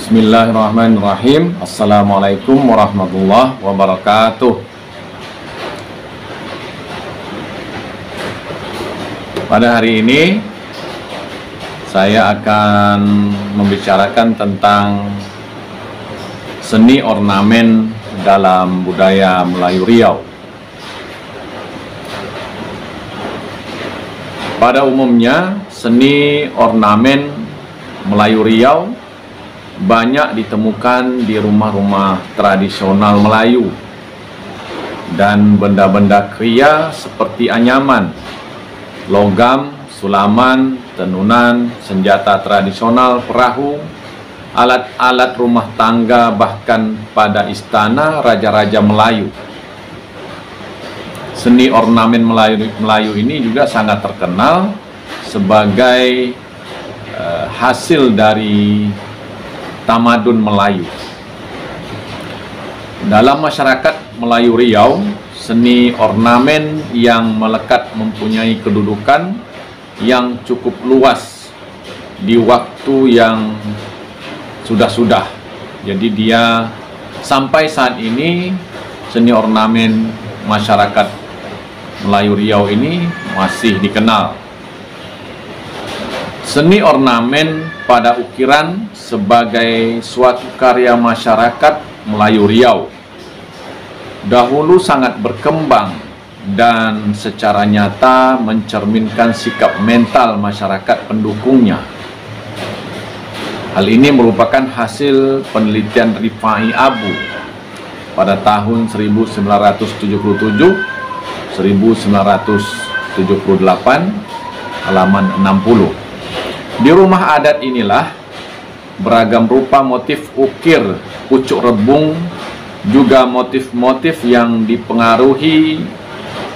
Bismillahirrahmanirrahim. Assalamualaikum warahmatullahi wabarakatuh. Pada hari ini saya akan membicarakan tentang seni ornamen dalam budaya Melayu Riau. Pada umumnya, seni ornamen Melayu Riau banyak ditemukan di rumah-rumah tradisional Melayu dan benda-benda kriya seperti anyaman, logam, sulaman, tenunan, senjata tradisional, perahu, alat-alat rumah tangga, bahkan pada istana raja-raja Melayu. Seni ornamen Melayu ini juga sangat terkenal sebagai hasil dari tamadun Melayu. Dalam masyarakat Melayu Riau, seni ornamen yang melekat mempunyai kedudukan yang cukup luas di waktu yang sudah-sudah. Jadi dia sampai saat ini seni ornamen masyarakat Melayu Riau ini masih dikenal. Seni ornamen pada ukiran sebagai suatu karya masyarakat Melayu Riau dahulu sangat berkembang dan secara nyata mencerminkan sikap mental masyarakat pendukungnya. Hal ini merupakan hasil penelitian Rifai Abu pada tahun 1977-1978 halaman 60. Di rumah adat inilah beragam rupa motif ukir pucuk rebung, juga motif-motif yang dipengaruhi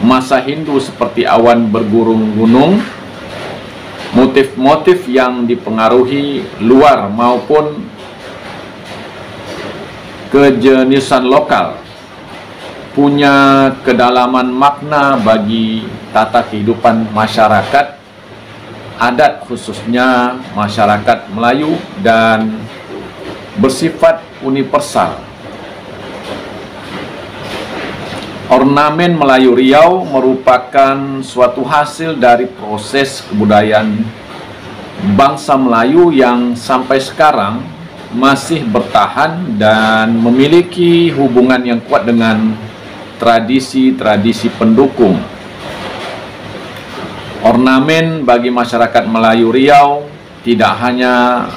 masa Hindu seperti awan bergurung gunung, motif-motif yang dipengaruhi luar maupun kejeniusan lokal, punya kedalaman makna bagi tata kehidupan masyarakat adat, khususnya masyarakat Melayu, dan bersifat universal. Ornamen Melayu Riau merupakan suatu hasil dari proses kebudayaan bangsa Melayu yang sampai sekarang masih bertahan dan memiliki hubungan yang kuat dengan tradisi-tradisi pendukung. Ornamen bagi masyarakat Melayu Riau tidak hanya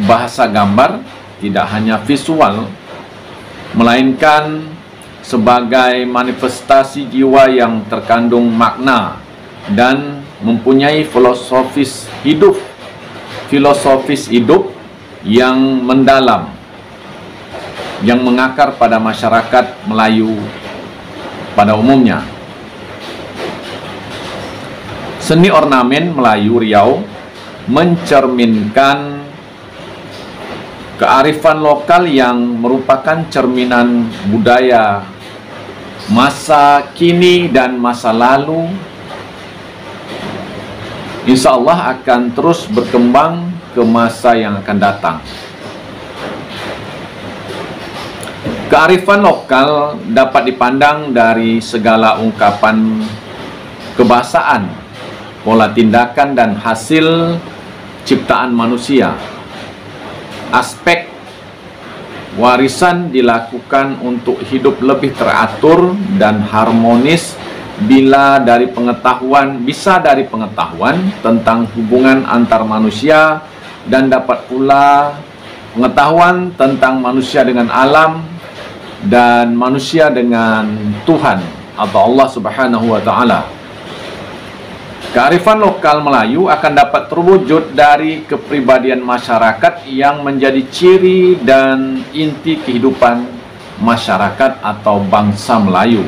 bahasa gambar, tidak hanya visual, melainkan sebagai manifestasi jiwa yang terkandung makna dan mempunyai filosofis hidup yang mendalam, yang mengakar pada masyarakat Melayu pada umumnya. Seni ornamen Melayu Riau mencerminkan kearifan lokal yang merupakan cerminan budaya masa kini dan masa lalu. Insya Allah akan terus berkembang ke masa yang akan datang. Kearifan lokal dapat dipandang dari segala ungkapan kebahasaan, pola tindakan dan hasil ciptaan manusia. Aspek warisan dilakukan untuk hidup lebih teratur dan harmonis bisa dari pengetahuan tentang hubungan antar manusia, dan dapat pula pengetahuan tentang manusia dengan alam dan manusia dengan Tuhan atau Allah Subhanahu wa Ta'ala. Kearifan lokal Melayu akan dapat terwujud dari kepribadian masyarakat yang menjadi ciri dan inti kehidupan masyarakat atau bangsa Melayu.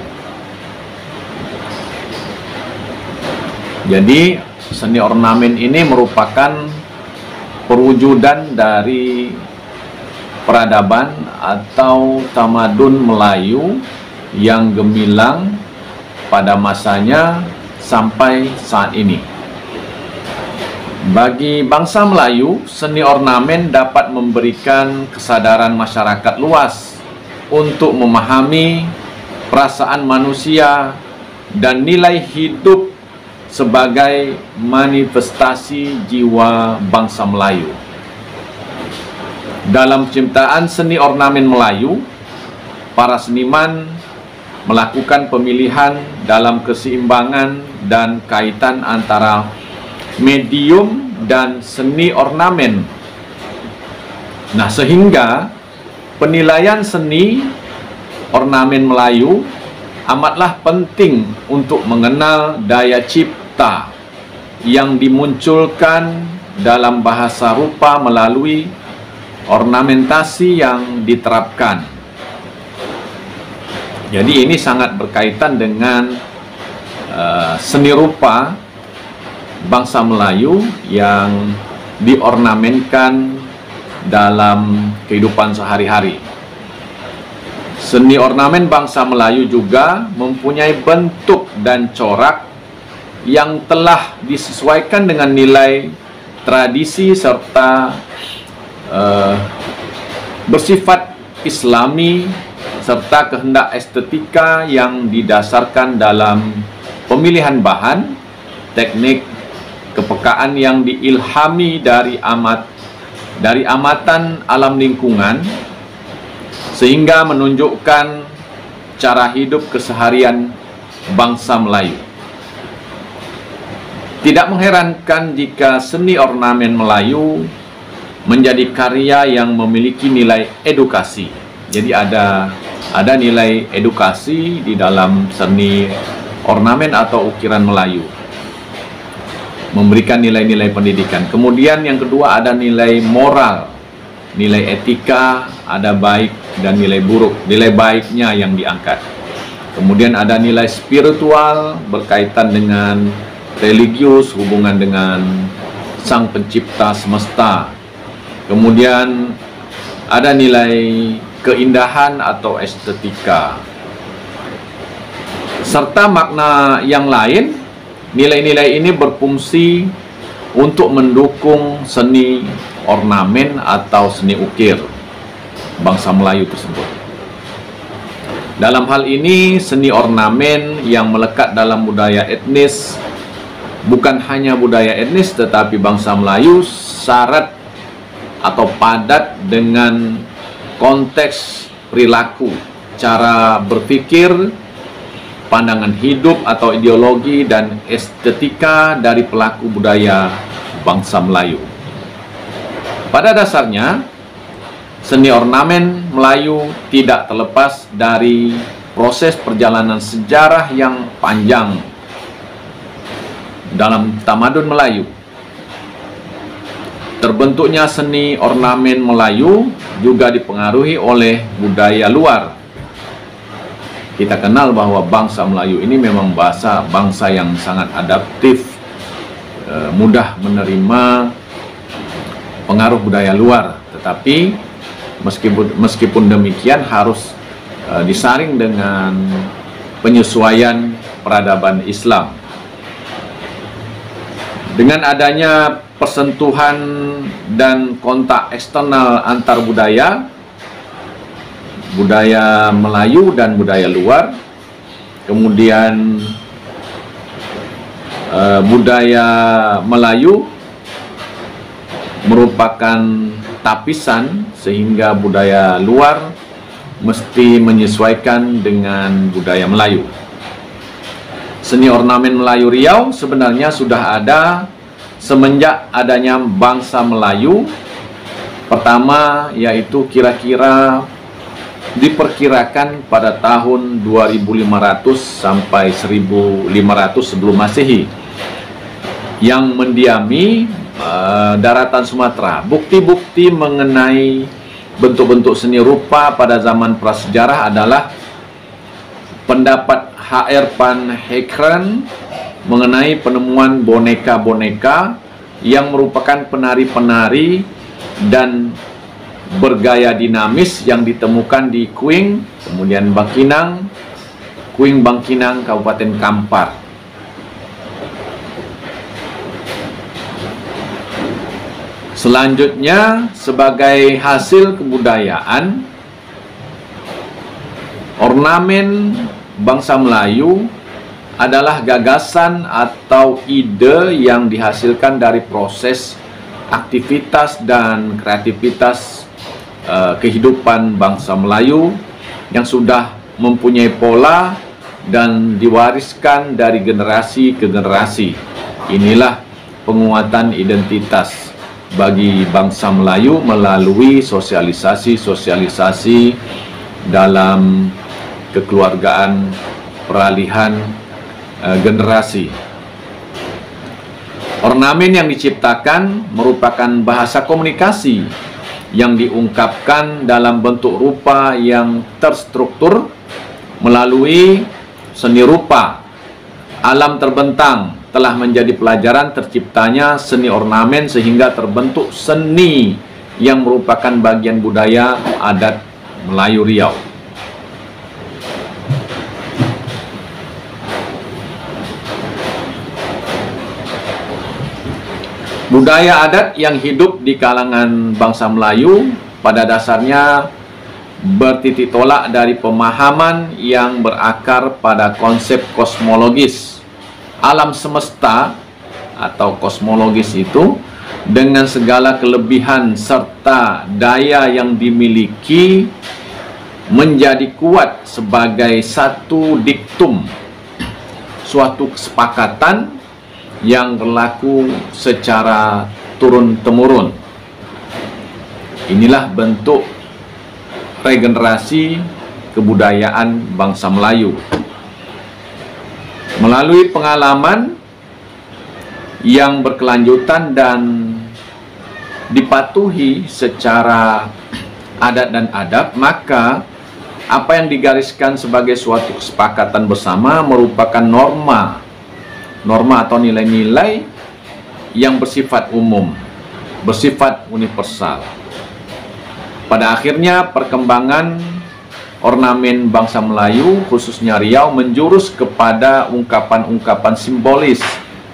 Jadi, seni ornamen ini merupakan perwujudan dari peradaban atau tamadun Melayu yang gemilang pada masanya sampai saat ini. Bagi bangsa Melayu, seni ornamen dapat memberikan kesadaran masyarakat luas untuk memahami perasaan manusia dan nilai hidup sebagai manifestasi jiwa bangsa Melayu. Dalam penciptaan seni ornamen Melayu, para seniman melakukan pemilihan dalam keseimbangan dan kaitan antara medium dan seni ornamen. Nah, sehingga penilaian seni ornamen Melayu amatlah penting untuk mengenal daya cipta yang dimunculkan dalam bahasa rupa melalui ornamentasi yang diterapkan. Jadi ini sangat berkaitan dengan seni rupa bangsa Melayu yang diornamenkan dalam kehidupan sehari-hari. Seni ornamen bangsa Melayu juga mempunyai bentuk dan corak yang telah disesuaikan dengan nilai tradisi serta bersifat Islami serta kehendak estetika yang didasarkan dalam pemilihan bahan, teknik, kepekaan yang diilhami dari amatan alam lingkungan, sehingga menunjukkan cara hidup keseharian bangsa Melayu. Tidak mengherankan jika seni ornamen Melayu menjadi karya yang memiliki nilai edukasi. Jadi ada nilai edukasi di dalam seni ornamen atau ukiran Melayu, memberikan nilai-nilai pendidikan. Kemudian yang kedua ada nilai moral, nilai etika, ada baik dan nilai buruk. Nilai baiknya yang diangkat. Kemudian ada nilai spiritual berkaitan dengan religius, hubungan dengan Sang Pencipta semesta. Kemudian ada nilai keindahan atau estetika, serta makna yang lain. Nilai-nilai ini berfungsi untuk mendukung seni ornamen atau seni ukir bangsa Melayu tersebut. Dalam hal ini, seni ornamen yang melekat dalam budaya etnis, bukan hanya budaya etnis tetapi bangsa Melayu, syarat atau padat dengan konteks perilaku, cara berpikir, pandangan hidup atau ideologi dan estetika dari pelaku budaya bangsa Melayu. Pada dasarnya, seni ornamen Melayu tidak terlepas dari proses perjalanan sejarah yang panjang dalam tamadun Melayu. Terbentuknya seni ornamen Melayu juga dipengaruhi oleh budaya luar. Kita kenal bahwa bangsa Melayu ini memang bangsa yang sangat adaptif, mudah menerima pengaruh budaya luar. Tetapi meskipun demikian harus disaring dengan penyesuaian peradaban Islam. Dengan adanya persentuhan dan kontak eksternal antar budaya Melayu dan budaya luar, kemudian budaya Melayu merupakan tapisan sehingga budaya luar mesti menyesuaikan dengan budaya Melayu. Seni ornamen Melayu Riau sebenarnya sudah ada semenjak adanya bangsa Melayu pertama, yaitu kira-kira diperkirakan pada tahun 2500 sampai 1500 sebelum Masehi, yang mendiami daratan Sumatera. Bukti-bukti mengenai bentuk-bentuk seni rupa pada zaman prasejarah adalah pendapat H.R. van Heckeren mengenai penemuan boneka-boneka yang merupakan penari-penari dan bergaya dinamis yang ditemukan di Kuing, kemudian Bangkinang, Kabupaten Kampar. Selanjutnya, sebagai hasil kebudayaan, ornamen bangsa Melayu adalah gagasan atau ide yang dihasilkan dari proses aktivitas dan kreativitas kehidupan bangsa Melayu yang sudah mempunyai pola dan diwariskan dari generasi ke generasi. Inilah penguatan identitas bagi bangsa Melayu melalui sosialisasi dalam kekeluargaan, peralihan generasi. Ornamen yang diciptakan merupakan bahasa komunikasi yang diungkapkan dalam bentuk rupa yang terstruktur melalui seni rupa. Alam terbentang telah menjadi pelajaran terciptanya seni ornamen sehingga terbentuk seni yang merupakan bagian budaya adat Melayu Riau. Budaya adat yang hidup di kalangan bangsa Melayu pada dasarnya bertitik tolak dari pemahaman yang berakar pada konsep kosmologis. Alam semesta atau kosmologis itu dengan segala kelebihan serta daya yang dimiliki menjadi kuat sebagai satu diktum, suatu kesepakatan yang berlaku secara turun-temurun. Inilah bentuk regenerasi kebudayaan bangsa Melayu. Melalui pengalaman yang berkelanjutan dan dipatuhi secara adat dan adab, maka apa yang digariskan sebagai suatu kesepakatan bersama merupakan norma atau nilai-nilai yang bersifat umum, bersifat universal. Pada akhirnya perkembangan ornamen bangsa Melayu, khususnya Riau, menjurus kepada ungkapan-ungkapan simbolis.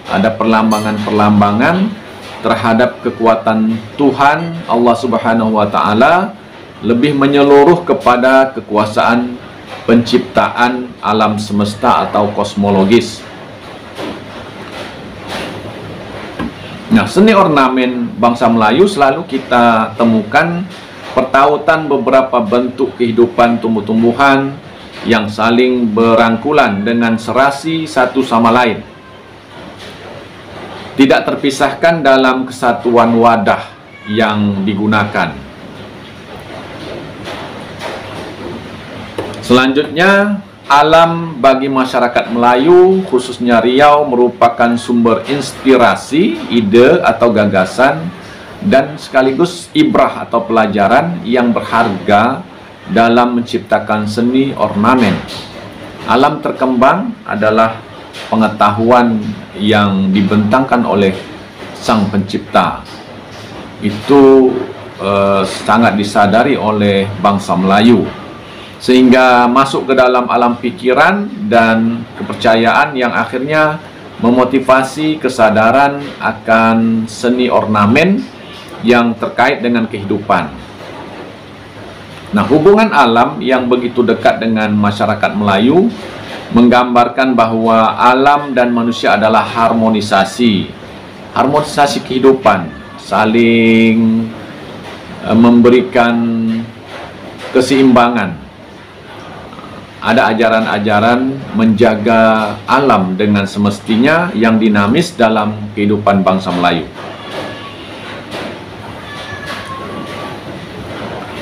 Ada perlambangan-perlambangan terhadap kekuatan Tuhan Allah Subhanahu wa Ta'ala, lebih menyeluruh kepada kekuasaan penciptaan alam semesta atau kosmologis. Nah, seni ornamen bangsa Melayu selalu kita temukan pertautan beberapa bentuk kehidupan tumbuh-tumbuhan yang saling berangkulan dengan serasi satu sama lain. Tidak terpisahkan dalam kesatuan wadah yang digunakan. Selanjutnya, alam bagi masyarakat Melayu, khususnya Riau, merupakan sumber inspirasi, ide atau gagasan, dan sekaligus ibrah atau pelajaran yang berharga dalam menciptakan seni ornamen. Alam terkembang adalah pengetahuan yang dibentangkan oleh Sang Pencipta. Itu sangat disadari oleh bangsa Melayu, sehingga masuk ke dalam alam pikiran dan kepercayaan yang akhirnya memotivasi kesadaran akan seni ornamen yang terkait dengan kehidupan. Nah, hubungan alam yang begitu dekat dengan masyarakat Melayu menggambarkan bahwa alam dan manusia adalah harmonisasi kehidupan, saling memberikan keseimbangan. Ada ajaran-ajaran menjaga alam dengan semestinya yang dinamis dalam kehidupan bangsa Melayu.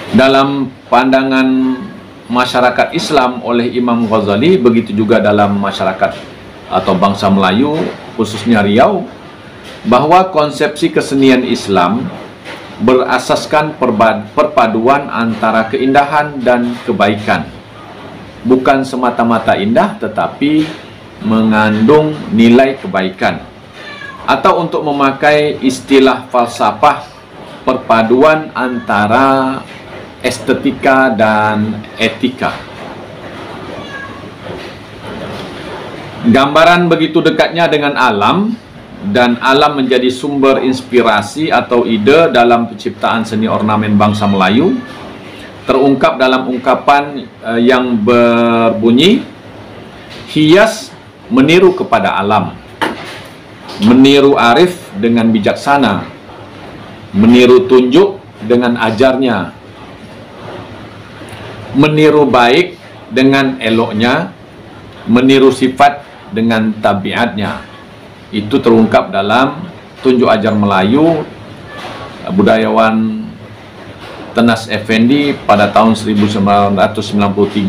Dalam pandangan masyarakat Islam oleh Imam Ghazali, begitu juga dalam masyarakat atau bangsa Melayu, khususnya Riau, bahwa konsepsi kesenian Islam berasaskan perpaduan antara keindahan dan kebaikan. Bukan semata-mata indah, tetapi mengandung nilai kebaikan. Atau untuk memakai istilah falsafah, perpaduan antara estetika dan etika. Gambaran begitu dekatnya dengan alam dan alam menjadi sumber inspirasi atau ide dalam penciptaan seni ornamen bangsa Melayu, terungkap dalam ungkapan yang berbunyi, hias meniru kepada alam, meniru arif dengan bijaksana, meniru tunjuk dengan ajarnya, meniru baik dengan eloknya, meniru sifat dengan tabiatnya. Itu terungkap dalam Tunjuk Ajar Melayu budayawan Tenas Effendi pada tahun 1993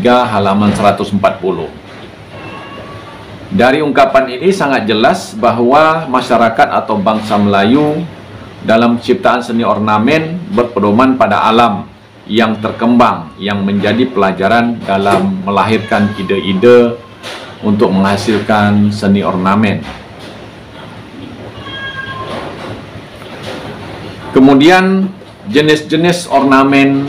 halaman 140. Dari ungkapan ini sangat jelas bahwa masyarakat atau bangsa Melayu dalam ciptaan seni ornamen berpedoman pada alam yang terkembang, yang menjadi pelajaran dalam melahirkan ide-ide untuk menghasilkan seni ornamen. Kemudian jenis-jenis ornamen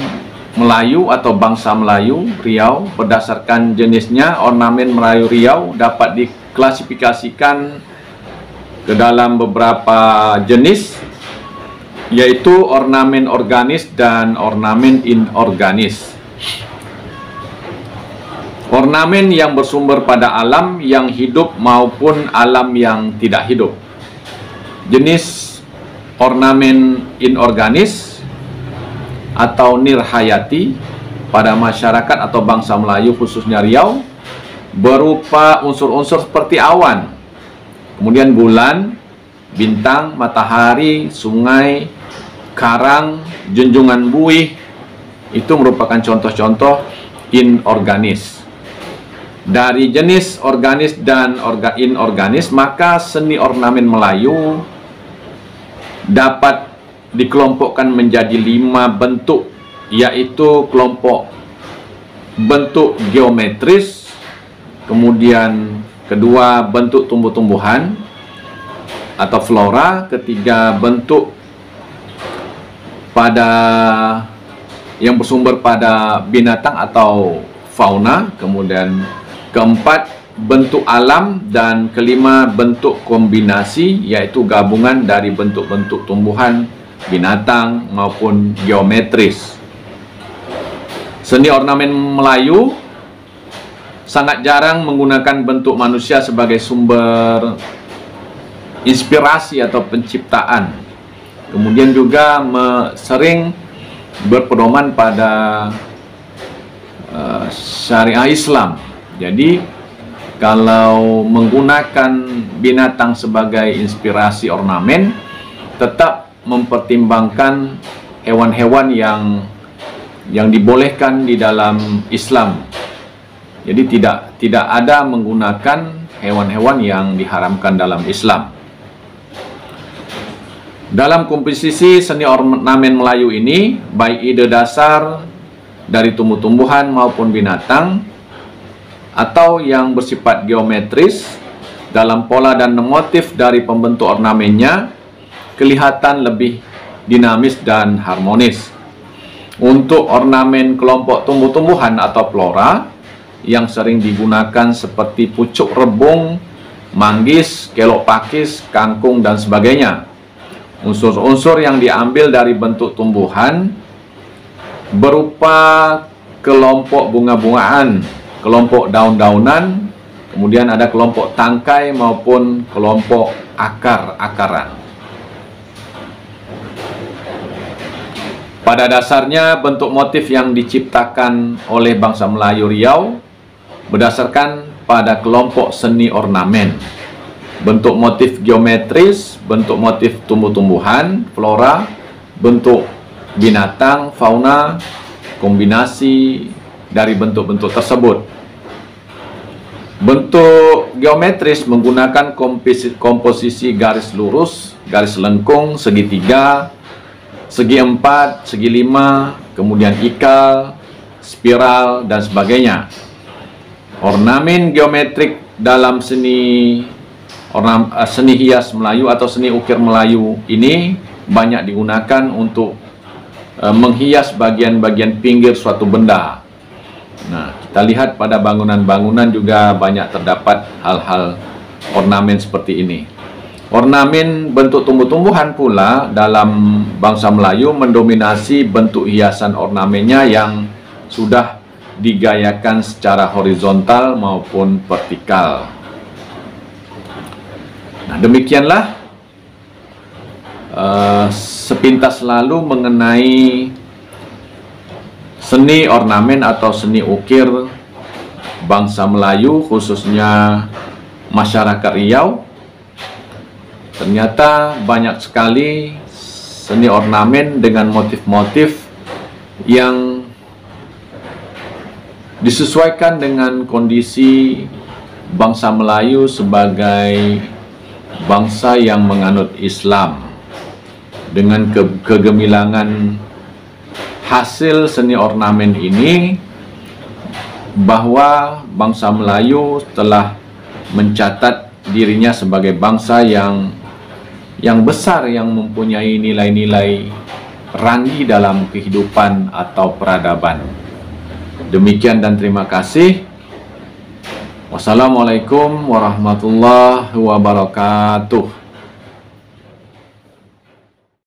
Melayu atau bangsa Melayu Riau, berdasarkan jenisnya ornamen Melayu Riau dapat diklasifikasikan ke dalam beberapa jenis, yaitu ornamen organis dan ornamen inorganis. Ornamen yang bersumber pada alam yang hidup maupun alam yang tidak hidup. Jenis ornamen inorganis atau nirhayati pada masyarakat atau bangsa Melayu khususnya Riau berupa unsur-unsur seperti awan, kemudian bulan, bintang, matahari, sungai, karang, junjungan buih. Itu merupakan contoh-contoh inorganis. Dari jenis organis dan inorganis, maka seni ornamen Melayu dapat dikelompokkan menjadi 5 bentuk, yaitu kelompok bentuk geometris, kemudian kedua bentuk tumbuh-tumbuhan atau flora, ketiga bentuk pada yang bersumber pada binatang atau fauna, kemudian keempat bentuk alam, dan kelima bentuk kombinasi, yaitu gabungan dari bentuk-bentuk tumbuhan, binatang maupun geometris. Seni ornamen Melayu sangat jarang menggunakan bentuk manusia sebagai sumber inspirasi atau penciptaan. Kemudian juga sering berpedoman pada syariah Islam. Jadi kalau menggunakan binatang sebagai inspirasi ornamen, tetap mempertimbangkan hewan-hewan yang dibolehkan di dalam Islam. Jadi tidak ada menggunakan hewan-hewan yang diharamkan dalam Islam. Dalam komposisi seni ornamen Melayu ini, baik ide dasar dari tumbuh-tumbuhan maupun binatang, atau yang bersifat geometris, dalam pola dan motif dari pembentuk ornamennya kelihatan lebih dinamis dan harmonis. Untuk ornamen kelompok tumbuh-tumbuhan atau flora yang sering digunakan seperti pucuk rebung, manggis, kelok pakis, kangkung, dan sebagainya, unsur-unsur yang diambil dari bentuk tumbuhan berupa kelompok bunga-bungaan, kelompok daun-daunan, kemudian ada kelompok tangkai maupun kelompok akar-akaran. Pada dasarnya bentuk motif yang diciptakan oleh bangsa Melayu Riau berdasarkan pada kelompok seni ornamen. Bentuk motif geometris, bentuk motif tumbuh-tumbuhan, flora, bentuk binatang, fauna, kombinasi dari bentuk-bentuk tersebut. Bentuk geometris menggunakan komposisi garis lurus, garis lengkung, segitiga, segi 4, segi 5, kemudian ikal, spiral, dan sebagainya. Ornamen geometrik dalam seni hias Melayu atau seni ukir Melayu ini banyak digunakan untuk menghias bagian-bagian pinggir suatu benda. Nah, kita lihat pada bangunan-bangunan juga banyak terdapat hal-hal ornamen seperti ini. Ornamen bentuk tumbuh-tumbuhan pula dalam bangsa Melayu mendominasi bentuk hiasan ornamennya yang sudah digayakan secara horizontal maupun vertikal. Nah, demikianlah sepintas lalu mengenai seni ornamen atau seni ukir bangsa Melayu, khususnya masyarakat Riau. Ternyata banyak sekali seni ornamen dengan motif-motif yang disesuaikan dengan kondisi bangsa Melayu sebagai bangsa yang menganut Islam. Dengan kegemilangan hasil seni ornamen ini, bahwa bangsa Melayu telah mencatat dirinya sebagai bangsa yang besar, yang mempunyai nilai-nilai ranggi dalam kehidupan atau peradaban. Demikian dan terima kasih. Wassalamualaikum warahmatullahi wabarakatuh.